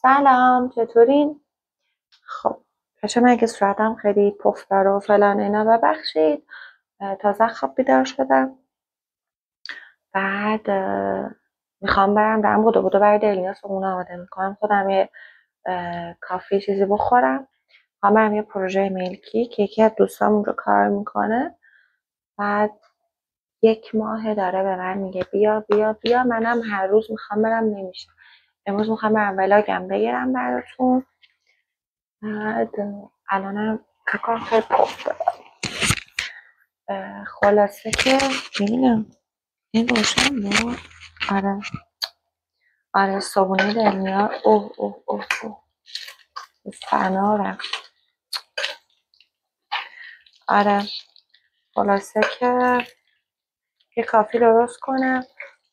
سلام، چطورین؟ خب چون اگه صورتم خیلی پف داره و فلان اینا ببخشید. تازه خواب بیدار شدم. بعد میخوام برم بودو برای دلنیا صبحونه آماده میکنم. خودم یه کافی چیزی بخورم. میخوام برم یه پروژه میلکی که یکی از دوستام اونجا کار میکنه. بعد 1 ماه داره به من میگه بیا بیا بیا. منم هر روز میخوام برم، نمیشه. امروز میخوام برم ولاگم بگیرم براتون. بعد الانم فکرم خیلی پف دارم. خلاصه که ببینم این روشن بود. آره صبحونه دلنیا. اوه اوه اوه اوه فنا رفت. آره خلاصه که یه کافی درست کنم.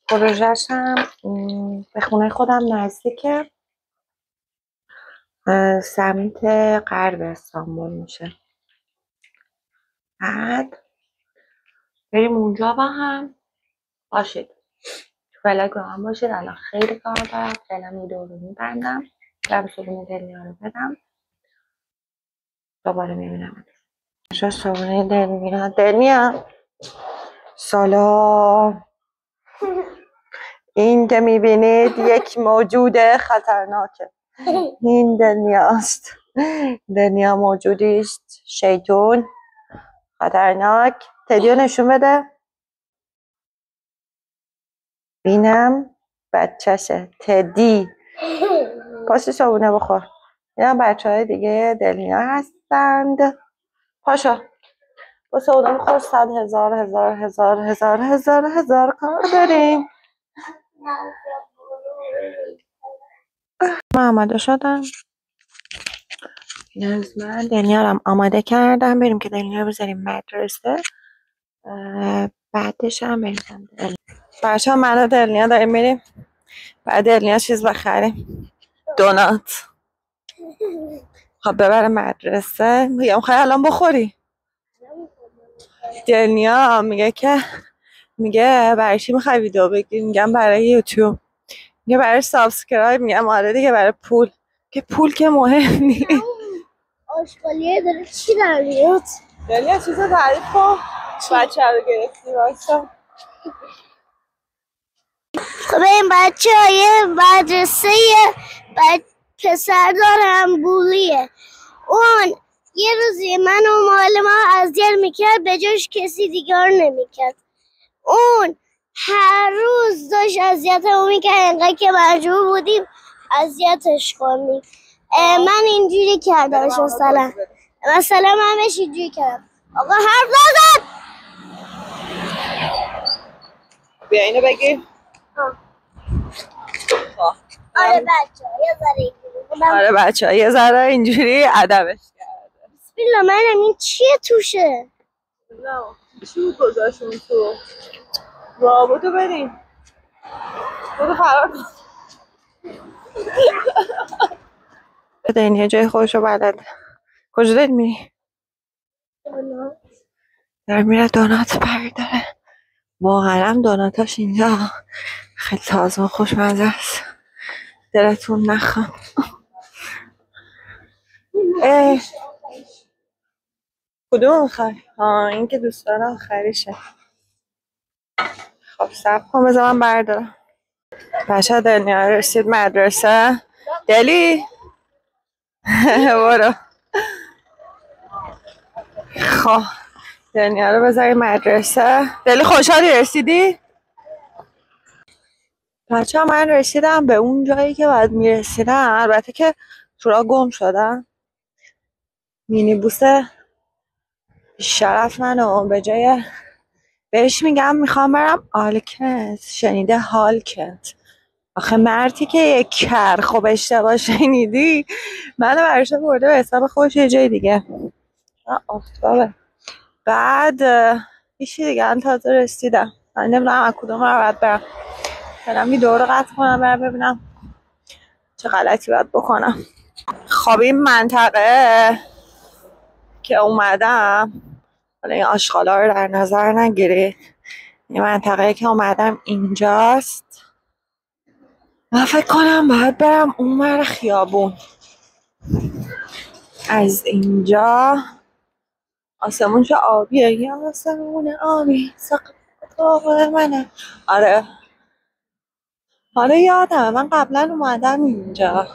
پروژهشم به خونه خودم نزدیکه، سمت غرب استانبول میشه. بعد بریم اونجا با هم باشید. ولاگ با هم باشید. الان خیلی کار دارم. فعلا ویدیو رو میبندم. برم صبحونه دلنیا رو بدم. دوباره میبینم. شو صبحونه دلنیا. سلام. این که میبینید یک موجود خطرناکه. این دلنیاست. دلنیا موجودی است شیطون خطرناک. تدیو نشون بده بینم. بچهشه تدی. پاشو صبحونه بخور. اینا بچه های دیگه دلنیا هستند. پاشو با صبحونه بخور. 100,000 کار داریم. من آماده شدم. این از من. دلنیا رو آماده کردم بریم که دلنیا رو بذاریم مدرسه. بعدش هم بریم بچه ها من و دلنیا داریم میریم. بعد دلنیا چیز بخریم. دونات خب ببره مدرسه. میخوای الان بخوری؟ دلنیا میگه برای چی میخوای ویدیو بگیری؟ میگم برای یوتیوب. میگه برای سابسکرایب. میگم آره دیگه برای پول. که پول که مهم نیست. آشغالیه داره چی در میاد؟ دلنیا چیز تعریف کن. بچه رو گرفتی وایسا. خب این بچه های مدرسه پسر دارم بولیه. اون یه روزی من و معلم اذیت میکرد، به جاش کسی دیگر نمیکرد. اون هر روز داشت اذیتمو میکرد، انقدر که مجبور بودیم اذیتش کنیم. من اینجوری کردمش. مثلا من بهش اینجوری کردم آقا حرف نزن. بیا اینو بگیر. آره بچه ها یه ذره اینجوری ادبش کرده. بسم الله. منم این چیه توشه؟ چی گذاشتون تو؟ رابطو بریم. برو فرار کن. دنیا جای خودشو بلد. کجا داری میری؟ داره میره دونات برداره. واقعا هم دوناتاش اینجا خیلی تازه و خوشمزه است. دلتون نخوام. کدوم آخر؟ این که دوست داره آخریشه. خب صبر کن بذار من بردارم. بچه دلنیا رسید مدرسه. دلی برو. خب دلنیا رو بذاری مدرسه. دلی خوشحالی رسیدی؟ بچه ها من رسیدم به اون جایی که باید میرسیدم. البته که تو راه گم شدم. مینیبوس شرف منو به جای بهش میگم میخوام برم آلکت، شنیده هالکت. آخه مردی که یک کر خب اشتباه شنیدی. منو برشته برده به حساب خودش یه جای دیگه. آفتابه. بعد ایشی دیگه هم تازه رسیدم. من نمیدونم از کدوم رو باید برم. برم یه دور قطع کنم برم ببینم چه غلطی باید بکنم. خب این منطقه که اومدم، حالا این آشغالا رو در نظر نگیرید. این منطقه که اومدم اینجاست. من فکر کنم باید برم اونور خیابون. از اینجا آسمون چه آبیه، یه آسمون آبی سقف منه. آره یادمه من قبلا اومدم اینجا،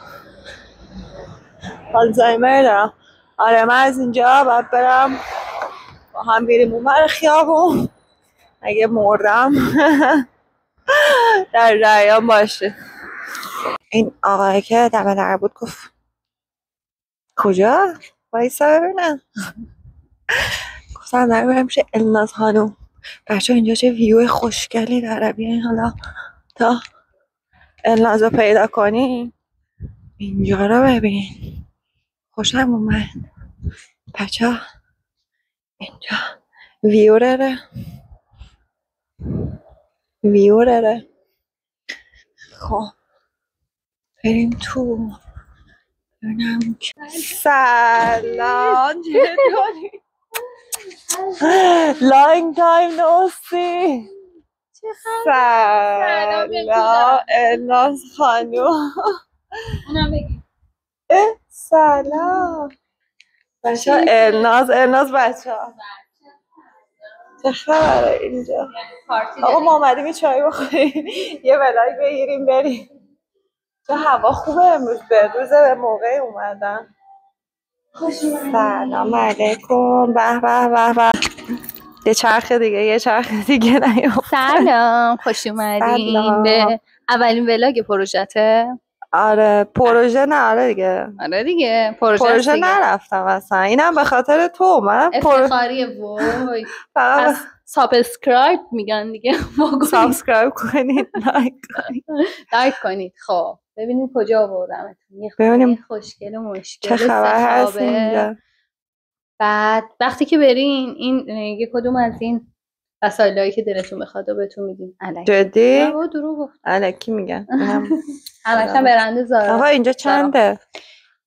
آلزایمر دارم. آره من از اینجا باید برم با هم بریم اونور خیابون، اگه مردم در جریان باشه. این آقایی که دم در بود گفت کجا؟ وایسا ببینم. گفتم در برم میشه الناز خانوم. بچه اینجا چه ویو خوشگلی داره، بیاین حالا تا الناز رو پیدا کنیم. اینجا رو ببین، خوشم اومد بچه. اینجا ویو داره. خب بریم تو ببینم. سلام چطوری؟ لانگ تایم نو سی. سلام الناز خانوم. سلام بچه. الناز بچه چه خبره اینجا؟ آقا ما اومدیم یه چای بخوریم یه ولاگ بگیریم بریم. چه هوا خوبه امروز، به روزه به موقع اومدم. سلام علیکم. به به به به. یه چرخ دیگه نیام. سلام خوش اومدین به اولین ولاگ پروژته. آره پروژه نه. آره دیگه پروژه نرفتم اصلا. اینم به خاطر تو. من افتخاریه وای. پس سابسکرایب میگن دیگه. سابسکرایب کنید، لایک کنید. خب ببینیم کجا آوردمتون. یه ببینیم خوشگل و مشکل چه خبر هست اینجا. بعد وقتی که برین این یه کدوم از این وسایلایی که دلتون بخواد و بهتون میدیم. جدی؟ نه دروغ گفت. الکی میگن. همشون برنده زارا. آقا اینجا چنده؟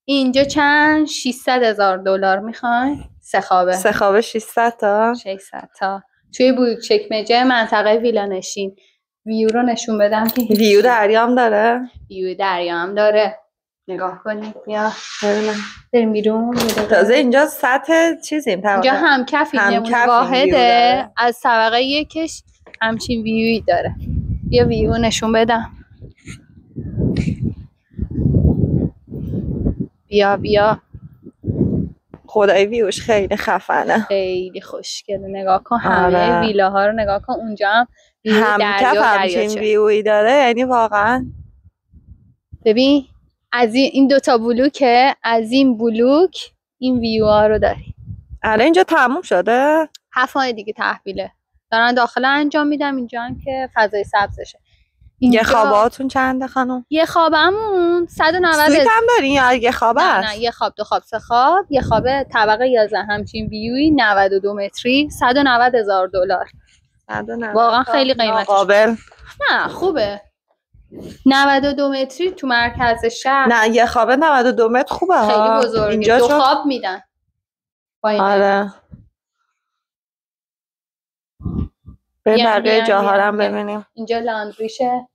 اینجا چند؟ $600,000 میخواین؟ سه خوابه 600 تا توی بویک چکمجه منطقه ویلانشین. ویو رو نشون بدم که ویو دریام داره. ویو دریام داره. نگاه کنید. بیا بریم بیرون. تازه اینجا سطح چیزیم طبقه. اینجا همکف نمونه واحده. از طبقه یکش همچین ویوی داره. بیا ویو نشون بدم. بیا خدای ویوش خیلی خفنه، خیلی خوشگله. نگاه کن همه ویلاها رو نگاه کن. اونجا هم همکف همچین ویوی داره. یعنی واقعا ببین از این دوتا بلوکه، از این بلوک این ویو ها رو داری. الان اینجا تموم شده؟ 7 ماه دیگه تحویله دارن داخل انجام میدم. اینجا هم که فضای سبزشه. یه خواباتون چنده خانم؟ یه خوابمون 190. سویت هم دارین یا یه خواب هست؟ نه یه خواب، 2 خواب، 3 خواب. یه خواب طبقه 11 همچین ویوی 92 متری $190,000. واقعا خیلی قیمتش قابل. نه خوبه. 92 متری تو مرکز شهر. نه یه خواب 92 متر خوبه. خیلی بزرگه. اینجا 2 خواب میدن. آره به بقیه جاها هم ببینیم. اینجا لاندریشه.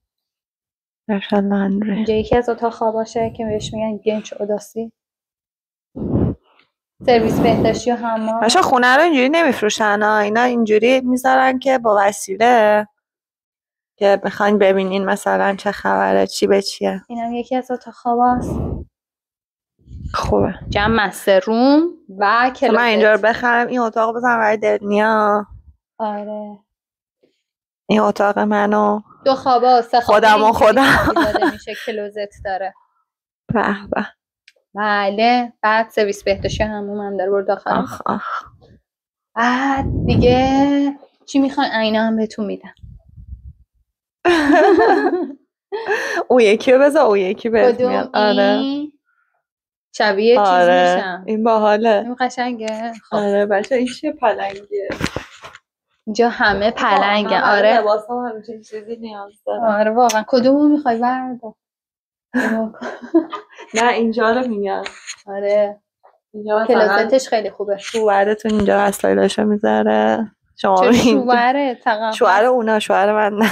لاندری. اینجا یکی از اتاق خواباشه که بهش میگن گنج اوداسی. سرویس بهداشتی و حمام. بچا خونه رو اینجوری نمیفروشن ها. اینا اینجوری میذارن که با وسیله که بخواین ببینین مثلا چه خبره، چی به چیه. اینم یکی از اتاق خواباست. خوبه. جمع مستر روم و کلوزت. من اینجا رو بخرم این اتاق بزنم برای دنیا. آره این اتاق منو 2 خوابه 3 خوابه خودم میشه. کلوزت داره. به به. بله. بعد سرویس بهداشتی حموم هم داره. برو داخل. بعد دیگه چی میخواین؟ اینا هم بهتون میدم. اون یکی رو بذار، اون یکی بهت میاد. آره شبیه چیز میشم. این باحاله. این قشنگه. آره بچه این چیه پلنگیه. اینجا همه پلنگه. آره لباس هم همچین چیزی نیاز داره. آره واقعا. کدومو میخوای بردار؟ نه اینجا رو میگم. آره کلوزتش خیلی خوبه. شوهرتون اینجا اسلایداشو میذاره. شما چه شوهره؟ شوهر اونا، شوهر من نه.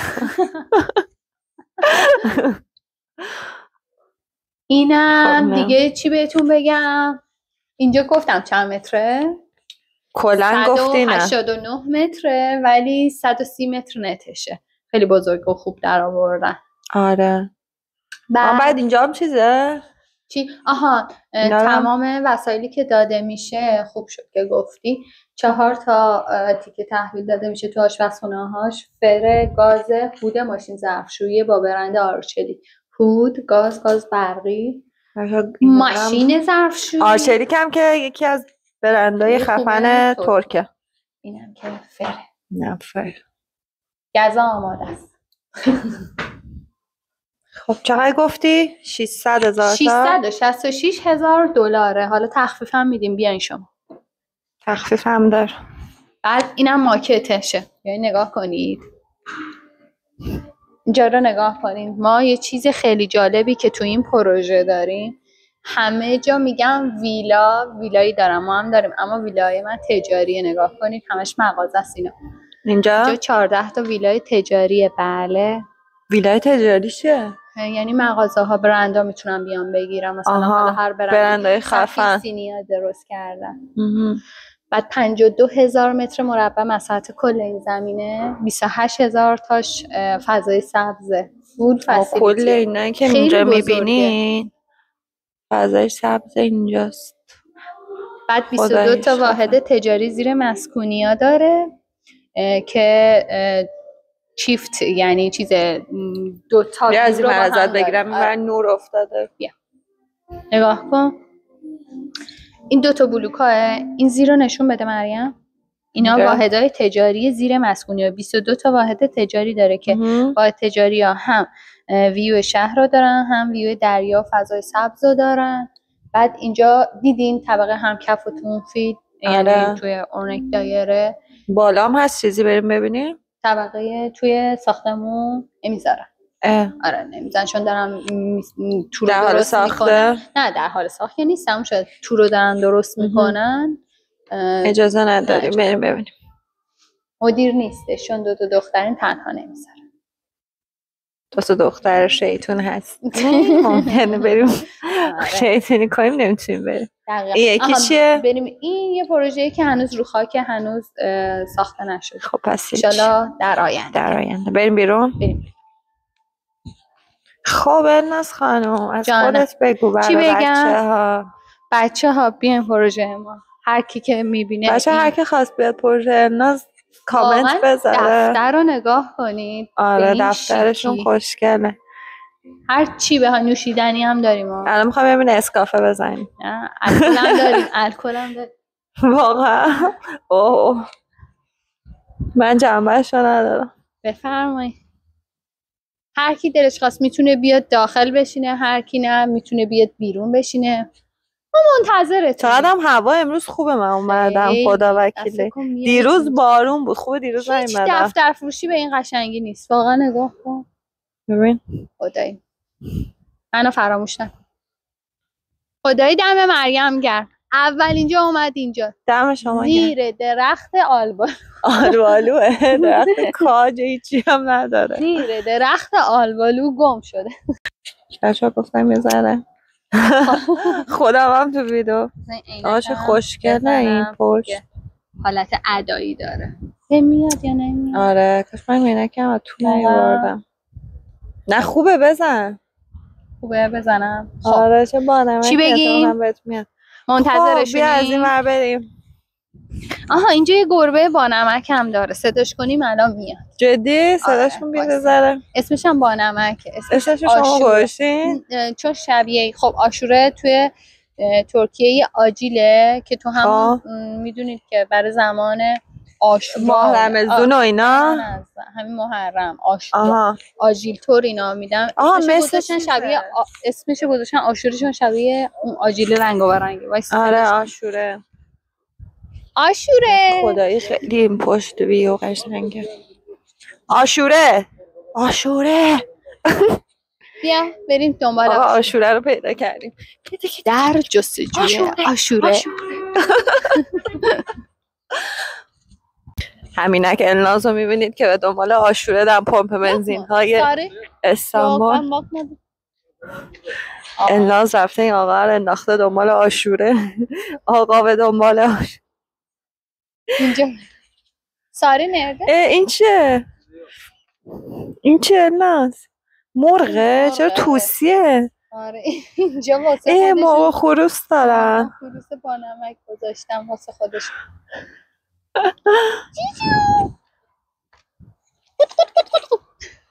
اینم دیگه چی بهتون بگم؟ اینجا گفتم چند متره؟ کلن گفتی نه 189 متره ولی 130 متر نتشه. خیلی بزرگ و خوب در آوردن. آره. بعد اینجا هم چیزه؟ چی؟ آها تمام وسایلی که داده میشه خوب شد که گفتی 4 تا تیکه تحویل داده میشه تو آشپزخونه هاش. فر، گاز، هود ماشین ظرفشویی با برند آرچلی، هود، گاز برقی، ماشین ظرفشویی. آرچلی کم که یکی از برندهای خفن ترکه. اینم که فره. نه فر. گازا آماده است. خب چقدر گفتی؟ 600,000 تا؟ 666,000 دلاره. حالا تخفیف هم میدیم بیاین شما. تخفیف هم دار. بعد اینم ماکتشه. یعنی نگاه کنید. اینجا رو نگاه کنید. ما یه چیز خیلی جالبی که تو این پروژه داریم، همه جا میگم ویلایی دارم، ما هم داریم، اما ویلای من تجاریه. نگاه کنید همش مغازه است اینا. اینجا 14 تا ویلای تجاریه. بله. ویلای تجاری چیه؟ یعنی مغازه ها برندها میتونن بیان بگیرن، مثلا حالا هر برندهای خفن سینیا درست کردن. بعد 52,000 متر مربع مساحت کل این زمینه، 28,000 تاش فضای سبزه. فول فسیلیتی. کل اینا که اینجا میبینین فضای سبز اینجاست. بعد 22 تا واحد تجاری زیر مسکونیا داره که چیفت، یعنی چیز دو تا بیا از این مرزت بگیرم این نور افتاده. بیا نگاه کن این 2 تا بلوک‌ها. این زیر رو نشون بده مریم. اینا واحدهای تجاری زیر مسکونی. 22 تا واحد تجاری داره که واحد تجاری ها هم ویو شهر رو دارن، هم ویو دریا فضای سبز رو دارن. بعد اینجا دیدین طبقه هم کف و تونفید، یعنی توی اورنک دایره بالا هم هست چیزی بریم ببینیم. طبقه توی ساختمون نمیذارن. آره نمیذارن چون دارم تور در حال ساخته. نه در حال ساخته نیستم، شاید تور رو دارن درست میکنن. اجازه نداریم بریم ببینیم. مدیر نیستش چون 2 تا دخترین تنها نمیذارن. 2 تا دختر شیطون هست. ممکنه بریم شیطونی کنیم نمیتونیم بریم. این یکی چیه؟ بریم. این یه پروژه‌ای که هنوز رو خاک، هنوز ساخته نشده. خب پس ان شاءالله در آینده. بریم بیرون. خب الناس خانم از خودت بگو برای بچه‌ها بیاین پروژه ما. هر کی که میبینه هر کی خواست بیاد پروژه الناس کامنت بذاره. دفتر رو نگاه کنید. آره دفترشون خوشگله. هر چی به نوشیدنی هم داریم. الان میخوام ببینم اسکافه بزنیم. نه الکل هم داریم. الکل هم داریم واقعا. اوه من جنبهش رو ندارم. بفرمایید. هر کی دلش خواست میتونه بیاد داخل بشینه، هر کی نه میتونه بیاد بیرون بشینه. ما منتظرتیم. چقدر هم هوا امروز خوبه. من اومدم خدا وکیله. دیروز بارون بود. خوبه دیروز نیومدم. هیچ دفتر فروشی به این قشنگی نیست. واقعا نگاه کن. ببین. خدایی. منو فراموش نکن. خدایی دم مریم گرم. اول اینجا اومد اینجا. دم شما گرم. زیر درخت آلبالو. آلبالوه. درخت کاج هیچی هم نداره. زیر درخت آلبالو گم شده. چرا گفتم یه ذره. خودم هم تو ویدیو. آشه خوشگله این پشت. حالت ادایی داره. میاد یا نمیاد؟ آره کاش من عینکم تو نیاوردم. نه خوبه بزن. خوبه بزنم. آره چه بانمه. چی بگیم؟ منتظرشونی؟ بیا از این ور بریم. آها اینجا یه گربه بانمک هم داره. صداش کنیم الان میاد. جدی؟ صداشون بیاد بذاره. اسمش هم بانمکه. اسمش شما گوشین؟ چون شبیه خب آشوره توی ترکیه آجیله که تو هم میدونید که برای زمان آشورا ماه رمضان و اینا همین محرم آشورا آجیل تور اینا میدن. اسمش گذاشتن آشورشون شبیه اون آجیل رنگ و رنگی. آره آشوره خدایی خیلی این پشت بیو قشنگه. آشوره بیا بریم دنبال آشوره رو پیدا کردیم. در جستجوی آشوره. همینک الناز رو میبینید که به دنبال آشوره در پمپ بنزین های استانبول. الناز رفته این آقا رو انداخته دنبال آشوره. آقا به دنبال آشوره. اینجا ساری نرده. این چه؟ این چه الناز؟ مرغه؟ چرا توسیه؟ آره اینجا واسه خودشون مرغ خروس دارن. خروس با نمک گذاشتم واسه خودش.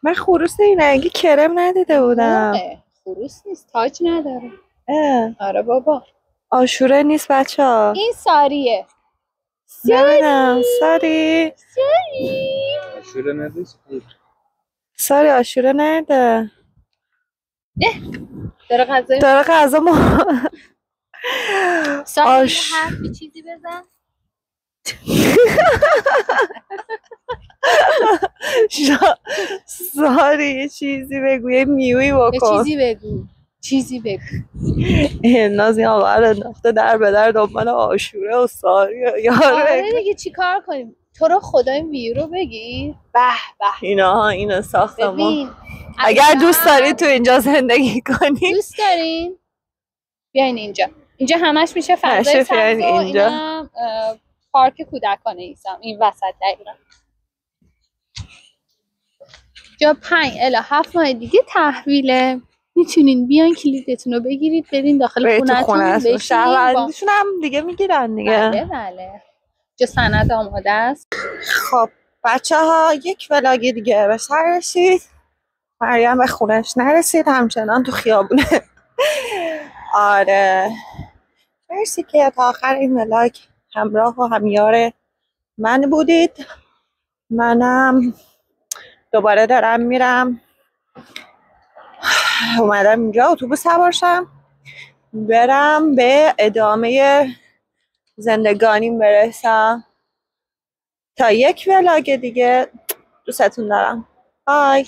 من خروس این رنگی کرم ندیده بودم. خروس نیست، تاج نداره. آره بابا. آشوره نیست بچه ها. این ساریه. نمیدم. ساری آشوره ندیست. ساری آشوره نده. داره غذا ما. ساری حرفی چیزی بزن. ساری چیزی بگو، یه میوی بکن. چیزی بگو. ناز این آقا رو انداخته در به در دنبال آشوره و ساری. آره دیگه چی کار کنیم؟ تو رو خدا این ویو رو بگیر. به به. اینا ساختمون. اگر دوست دارید تو اینجا زندگی کنید، دوست دارین بیاین اینجا همش میشه فضای سبز و اینم پارک کودکانه ایسم این وسط دقیقا. جا 5 الی 7 ماه دیگه تحویله. میتونین بیاین کلیدتون رو بگیرید برین داخل خونه‌تون. شهروندیشون هم دیگه میگیرن دیگه. بله جا سند آماده است. خب بچه ها یک ولاگ دیگه به سر رسید. مریم به خونش نرسید، همچنان تو خیابونه. آره مرسی که تا آخر این ولاگ همراه و همیار من بودید. منم دوباره دارم میرم، اومدم اینجا اتوبوس سوار شم برم به ادامه زندگانیم برسم. تا یک ولاگ دیگه، دوستتون دارم. بای.